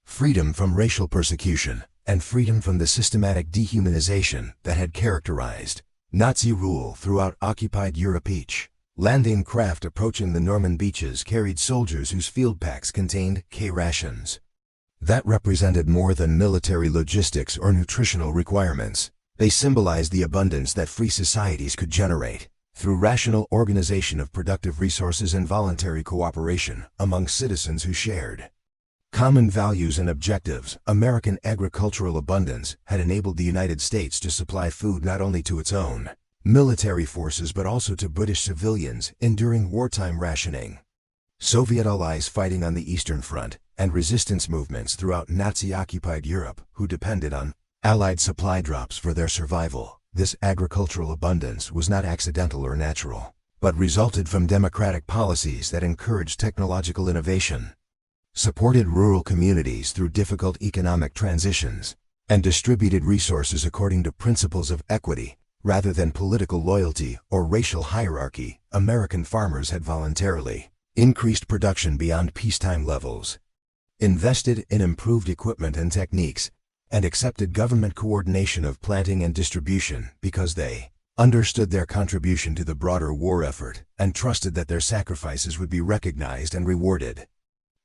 freedom from racial persecution, and freedom from the systematic dehumanization that had characterized Nazi rule throughout occupied Europe. Each landing craft approaching the Norman beaches carried soldiers whose field packs contained K-rations that represented more than military logistics or nutritional requirements. They symbolized the abundance that free societies could generate through rational organization of productive resources and voluntary cooperation among citizens who shared common values and objectives. American agricultural abundance had enabled the United States to supply food not only to its own military forces but also to British civilians enduring wartime rationing. Soviet allies fighting on the Eastern Front and resistance movements throughout Nazi-occupied Europe who depended on Allied supply drops for their survival. This agricultural abundance was not accidental or natural, but resulted from democratic policies that encouraged technological innovation, supported rural communities through difficult economic transitions, and distributed resources according to principles of equity rather than political loyalty or racial hierarchy. American farmers had voluntarily increased production beyond peacetime levels, invested in improved equipment and techniques, and accepted government coordination of planting and distribution because they understood their contribution to the broader war effort and trusted that their sacrifices would be recognized and rewarded.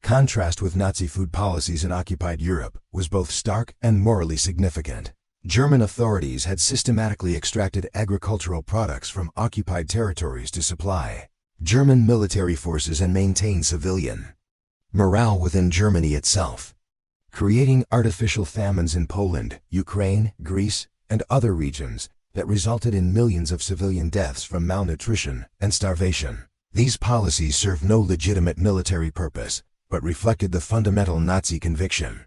Contrast with Nazi food policies in occupied Europe was both stark and morally significant. German authorities had systematically extracted agricultural products from occupied territories to supply German military forces and maintain civilian morale within Germany itself, creating artificial famines in Poland, Ukraine, Greece, and other regions that resulted in millions of civilian deaths from malnutrition and starvation. These policies served no legitimate military purpose, but reflected the fundamental Nazi conviction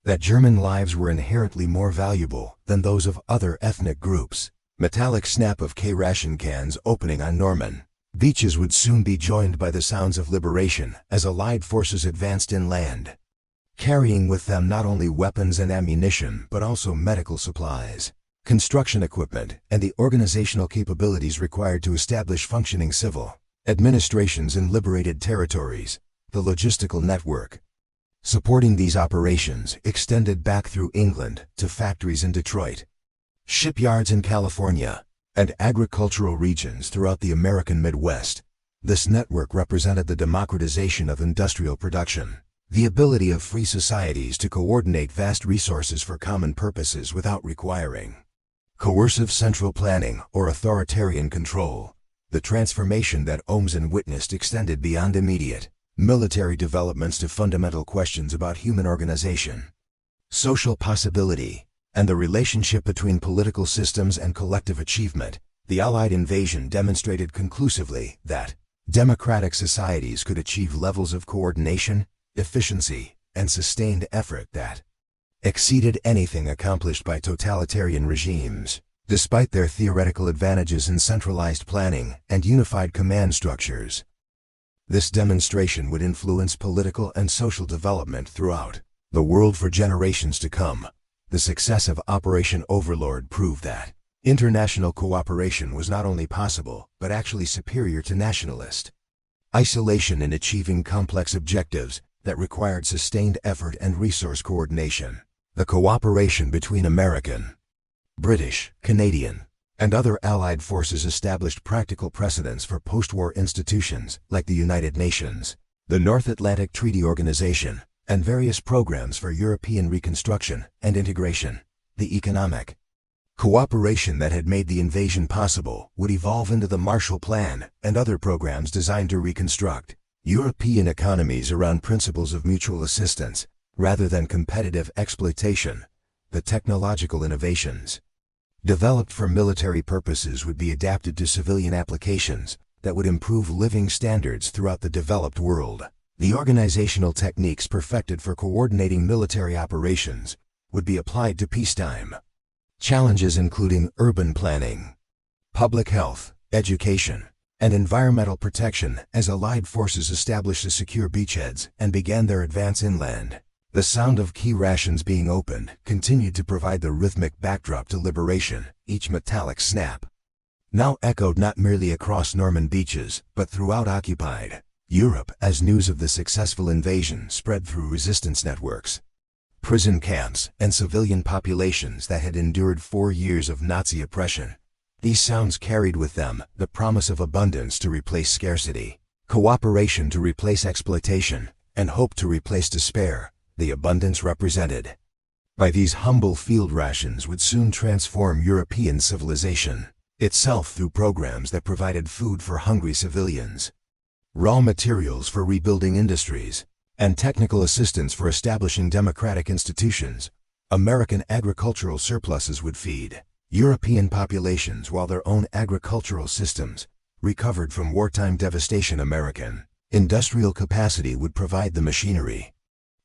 that German lives were inherently more valuable than those of other ethnic groups. Metallic snap of K-ration cans opening on Norman beaches would soon be joined by the sounds of liberation as Allied forces advanced inland, carrying with them not only weapons and ammunition but also medical supplies, construction equipment, and the organizational capabilities required to establish functioning civil administrations in liberated territories. The logistical network supporting these operations extended back through England to factories in Detroit, shipyards in California, and agricultural regions throughout the American Midwest. This network represented the democratization of industrial production, the ability of free societies to coordinate vast resources for common purposes without requiring coercive central planning or authoritarian control. The transformation that Ohmsen witnessed extended beyond immediate military developments to fundamental questions about human organization, social possibility, and the relationship between political systems and collective achievement. The Allied invasion demonstrated conclusively that democratic societies could achieve levels of coordination, efficiency, and sustained effort that exceeded anything accomplished by totalitarian regimes. Despite their theoretical advantages in centralized planning and unified command structures, this demonstration would influence political and social development throughout the world for generations to come. The success of Operation Overlord proved that international cooperation was not only possible, but actually superior to nationalist isolation in achieving complex objectives that required sustained effort and resource coordination. The cooperation between American, British, Canadian, and other Allied forces established practical precedents for post-war institutions like the United Nations, the North Atlantic Treaty Organization, and various programs for European reconstruction and integration. The economic cooperation that had made the invasion possible would evolve into the Marshall Plan and other programs designed to reconstruct European economies around principles of mutual assistance rather than competitive exploitation. The technological innovations developed for military purposes would be adapted to civilian applications that would improve living standards throughout the developed world. The organizational techniques perfected for coordinating military operations would be applied to peacetime. Challenges including urban planning, public health, education, and environmental protection as Allied forces established a secure beachheads and began their advance inland. The sound of K-rations being opened continued to provide the rhythmic backdrop to liberation, each metallic snap now echoed not merely across Norman beaches, but throughout occupied Europe as news of the successful invasion spread through resistance networks, prison camps, and civilian populations that had endured 4 years of Nazi oppression. These sounds carried with them the promise of abundance to replace scarcity, cooperation to replace exploitation, and hope to replace despair. The abundance represented by these humble field rations would soon transform European civilization itself through programs that provided food for hungry civilians, raw materials for rebuilding industries, and technical assistance for establishing democratic institutions. American agricultural surpluses would feed European populations while their own agricultural systems recovered from wartime devastation. American industrial capacity would provide the machinery,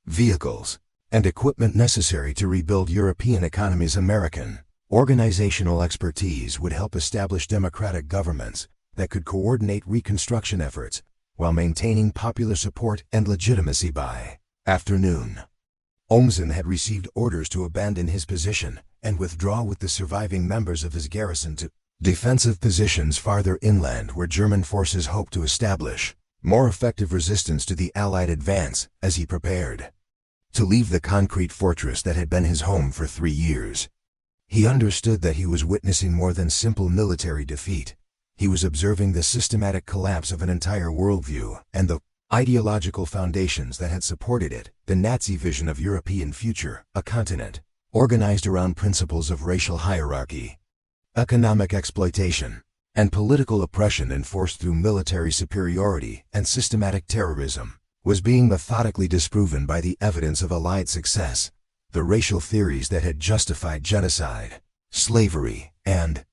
vehicles, and equipment necessary to rebuild European economies. American organizational expertise would help establish democratic governments that could coordinate reconstruction efforts while maintaining popular support and legitimacy. By afternoon, Ohmsen had received orders to abandon his position and withdraw with the surviving members of his garrison to defensive positions farther inland where German forces hoped to establish more effective resistance to the Allied advance. As he prepared to leave the concrete fortress that had been his home for 3 years, he understood that he was witnessing more than simple military defeat. He was observing the systematic collapse of an entire worldview and the ideological foundations that had supported it. The Nazi vision of European future, a continent organized around principles of racial hierarchy, economic exploitation, and political oppression enforced through military superiority and systematic terrorism, was being methodically disproven by the evidence of Allied success. The racial theories that had justified genocide, slavery, and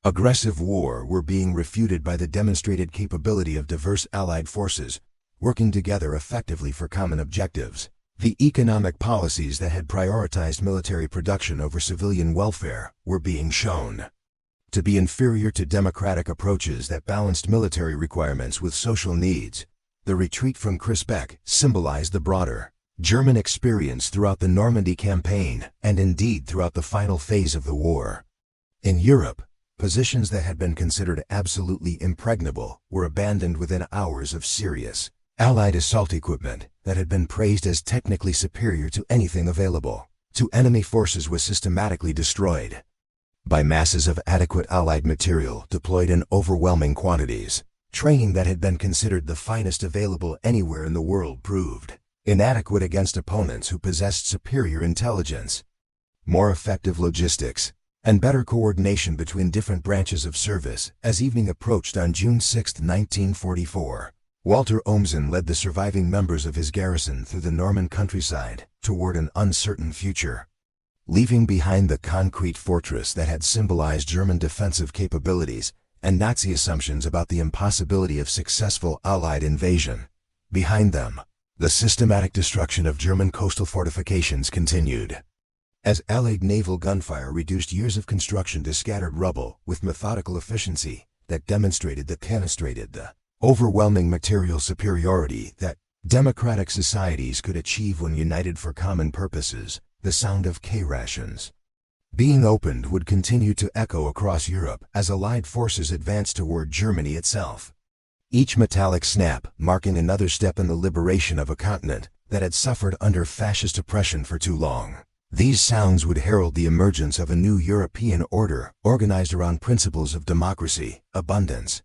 aggressive war were being refuted by the demonstrated capability of diverse Allied forces working together effectively for common objectives. The economic policies that had prioritized military production over civilian welfare were being shown to be inferior to democratic approaches that balanced military requirements with social needs. The retreat from Crisbecq symbolized the broader German experience throughout the Normandy campaign and indeed throughout the final phase of the war. In Europe, positions that had been considered absolutely impregnable were abandoned within hours of serious Allied assault equipment that had been praised as technically superior to anything available to enemy forces was systematically destroyed by masses of adequate Allied material deployed in overwhelming quantities. Training that had been considered the finest available anywhere in the world proved inadequate against opponents who possessed superior intelligence, more effective logistics, and better coordination between different branches of service. As evening approached on June 6, 1944, Walter Ohmsen led the surviving members of his garrison through the Norman countryside toward an uncertain future. Leaving behind the concrete fortress that had symbolized German defensive capabilities and Nazi assumptions about the impossibility of successful Allied invasion, behind them, the systematic destruction of German coastal fortifications continued. As Allied naval gunfire reduced years of construction to scattered rubble with methodical efficiency that demonstrated the overwhelming material superiority that democratic societies could achieve when united for common purposes, the sound of K-rations being opened would continue to echo across Europe as Allied forces advanced toward Germany itself. Each metallic snap marking another step in the liberation of a continent that had suffered under fascist oppression for too long. These sounds would herald the emergence of a new European order organized around principles of democracy, abundance,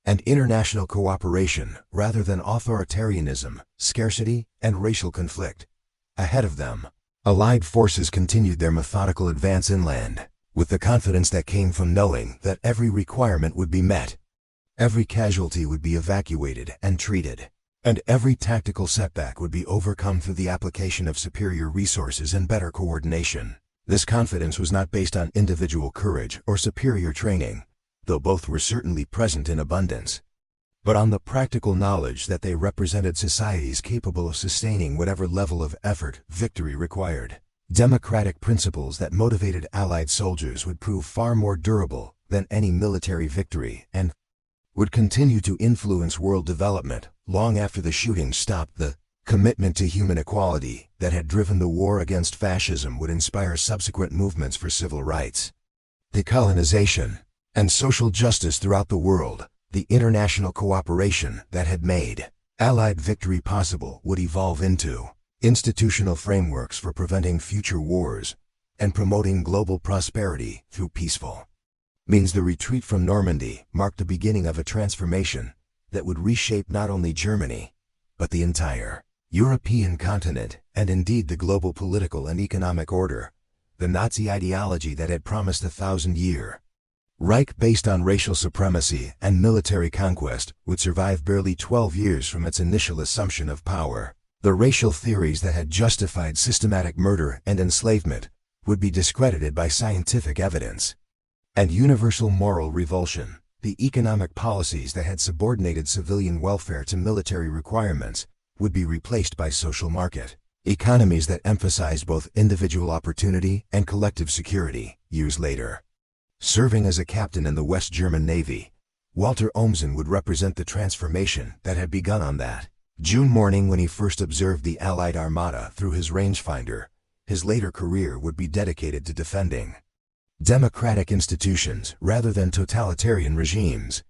and international cooperation rather than authoritarianism, scarcity, and racial conflict. Ahead of them, Allied forces continued their methodical advance inland, with the confidence that came from knowing that every requirement would be met, every casualty would be evacuated and treated, and every tactical setback would be overcome through the application of superior resources and better coordination. This confidence was not based on individual courage or superior training, though both were certainly present in abundance, but on the practical knowledge that they represented societies capable of sustaining whatever level of effort victory required. Democratic principles that motivated Allied soldiers would prove far more durable than any military victory and would continue to influence world development long after the shooting stopped. The commitment to human equality that had driven the war against fascism would inspire subsequent movements for civil rights, decolonization, and social justice throughout the world. The international cooperation that had made Allied victory possible would evolve into institutional frameworks for preventing future wars and promoting global prosperity through peaceful means. The retreat from Normandy marked the beginning of a transformation that would reshape not only Germany, but the entire European continent, and indeed the global political and economic order. The Nazi ideology that had promised a 1,000-year Reich based on racial supremacy and military conquest would survive barely 12 years from its initial assumption of power. The racial theories that had justified systematic murder and enslavement would be discredited by scientific evidence and universal moral revulsion. The economic policies that had subordinated civilian welfare to military requirements would be replaced by social market economies that emphasized both individual opportunity and collective security. Years later, serving as a captain in the West German Navy, Walter Ohmsen would represent the transformation that had begun on that June morning when he first observed the Allied armada through his rangefinder. His later career would be dedicated to defending democratic institutions rather than totalitarian regimes,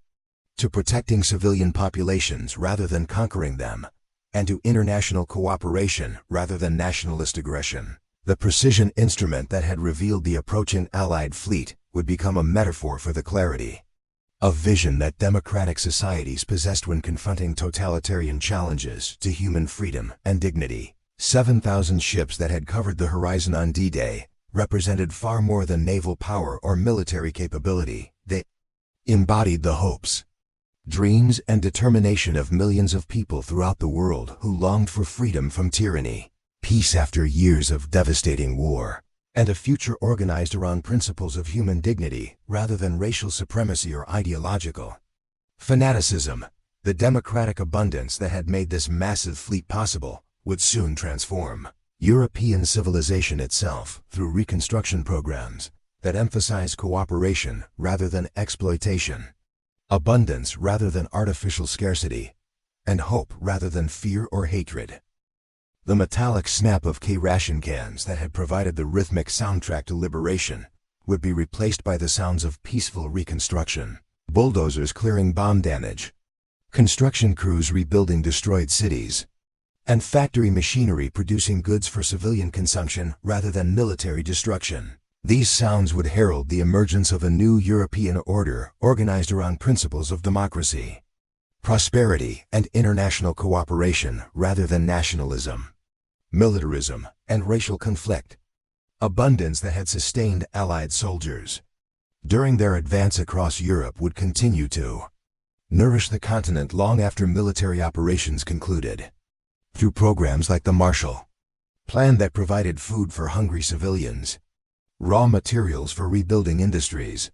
to protecting civilian populations rather than conquering them, and to international cooperation rather than nationalist aggression. The precision instrument that had revealed the approaching Allied fleet would become a metaphor for the clarity of vision that democratic societies possessed when confronting totalitarian challenges to human freedom and dignity. 7,000 ships that had covered the horizon on D-Day represented far more than naval power or military capability. They embodied the hopes, dreams, and determination of millions of people throughout the world who longed for freedom from tyranny, peace after years of devastating war, and a future organized around principles of human dignity rather than racial supremacy or ideological fanaticism. The democratic abundance that had made this massive fleet possible would soon transform European civilization itself through reconstruction programs that emphasize cooperation rather than exploitation, abundance rather than artificial scarcity, and hope rather than fear or hatred. The metallic snap of K-ration cans that had provided the rhythmic soundtrack to liberation would be replaced by the sounds of peaceful reconstruction. Bulldozers clearing bomb damage, construction crews rebuilding destroyed cities, and factory machinery producing goods for civilian consumption rather than military destruction. These sounds would herald the emergence of a new European order organized around principles of democracy, prosperity, and international cooperation rather than nationalism, militarism, and racial conflict. Abundance that had sustained Allied soldiers during their advance across Europe would continue to nourish the continent long after military operations concluded. Through programs like the Marshall Plan that provided food for hungry civilians, raw materials for rebuilding industries,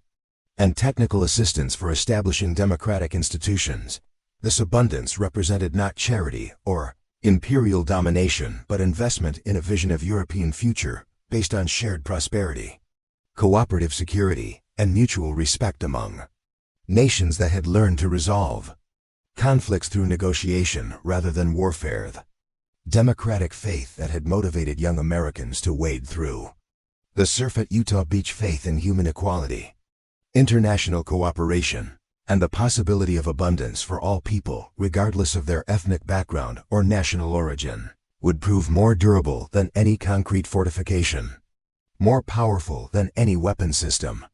and technical assistance for establishing democratic institutions, this abundance represented not charity or imperial domination but investment in a vision of European future based on shared prosperity, cooperative security, and mutual respect among nations that had learned to resolve conflicts through negotiation rather than warfare. Democratic faith that had motivated young Americans to wade through the surf at Utah Beach. Faith in human equality, international cooperation, and the possibility of abundance for all people regardless of their ethnic background or national origin would prove more durable than any concrete fortification, more powerful than any weapon system,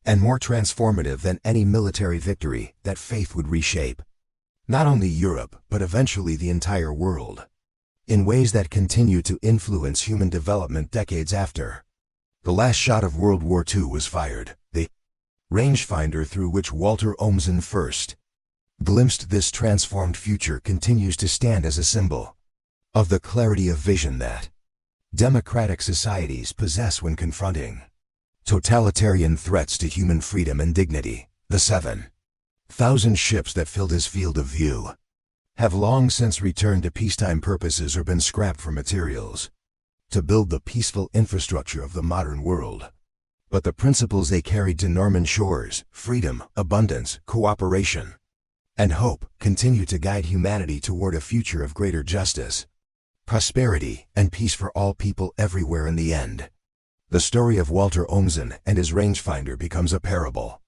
and more transformative than any military victory. That faith would reshape not only Europe but eventually the entire world in ways that continue to influence human development decades after the last shot of World War II was fired. The rangefinder through which Walter Ohmsen first glimpsed this transformed future continues to stand as a symbol of the clarity of vision that democratic societies possess when confronting totalitarian threats to human freedom and dignity. The 7 1,000 ships that filled his field of view have long since returned to peacetime purposes or been scrapped for materials to build the peaceful infrastructure of the modern world. But the principles they carried to Norman shores, freedom, abundance, cooperation, and hope, continue to guide humanity toward a future of greater justice, prosperity, and peace for all people everywhere in the end. The story of Walter Ohmsen and his Rangefinder becomes a parable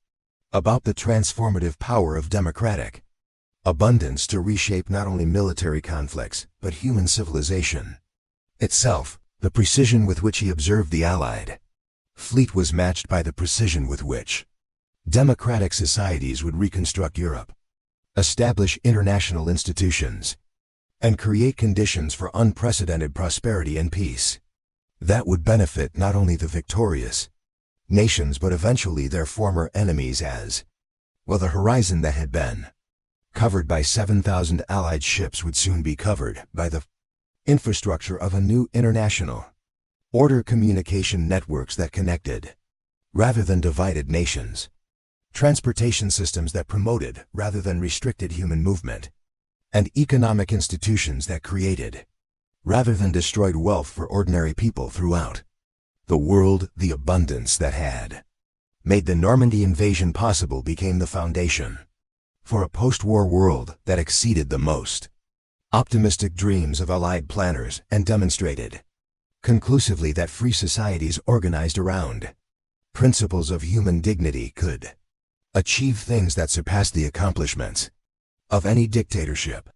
about the transformative power of democratic abundance to reshape not only military conflicts, but human civilization itself. The precision with which he observed the Allied fleet was matched by the precision with which democratic societies would reconstruct Europe, establish international institutions, and create conditions for unprecedented prosperity and peace that would benefit not only the victorious nations but eventually their former enemies as well. The horizon that had been covered by 7,000 Allied ships would soon be covered by the infrastructure of a new international order, communication networks that connected rather than divided nations, transportation systems that promoted rather than restricted human movement, and economic institutions that created rather than destroyed wealth for ordinary people throughout the world. The abundance that had made the Normandy invasion possible became the foundation for a post-war world that exceeded the most optimistic dreams of Allied planners and demonstrated conclusively that free societies organized around principles of human dignity could achieve things that surpassed the accomplishments of any dictatorship,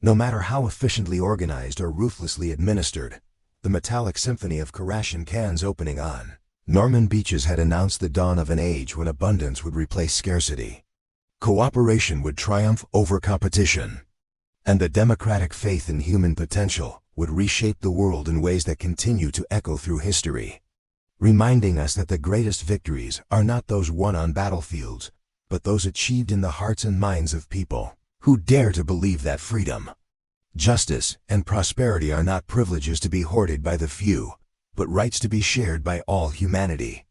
no matter how efficiently organized or ruthlessly administered. The metallic symphony of K-ration cans opening on Norman beaches had announced the dawn of an age when abundance would replace scarcity, cooperation would triumph over competition, and the democratic faith in human potential would reshape the world in ways that continue to echo through history, reminding us that the greatest victories are not those won on battlefields, but those achieved in the hearts and minds of people who dare to believe that freedom, justice, and prosperity are not privileges to be hoarded by the few, but rights to be shared by all humanity.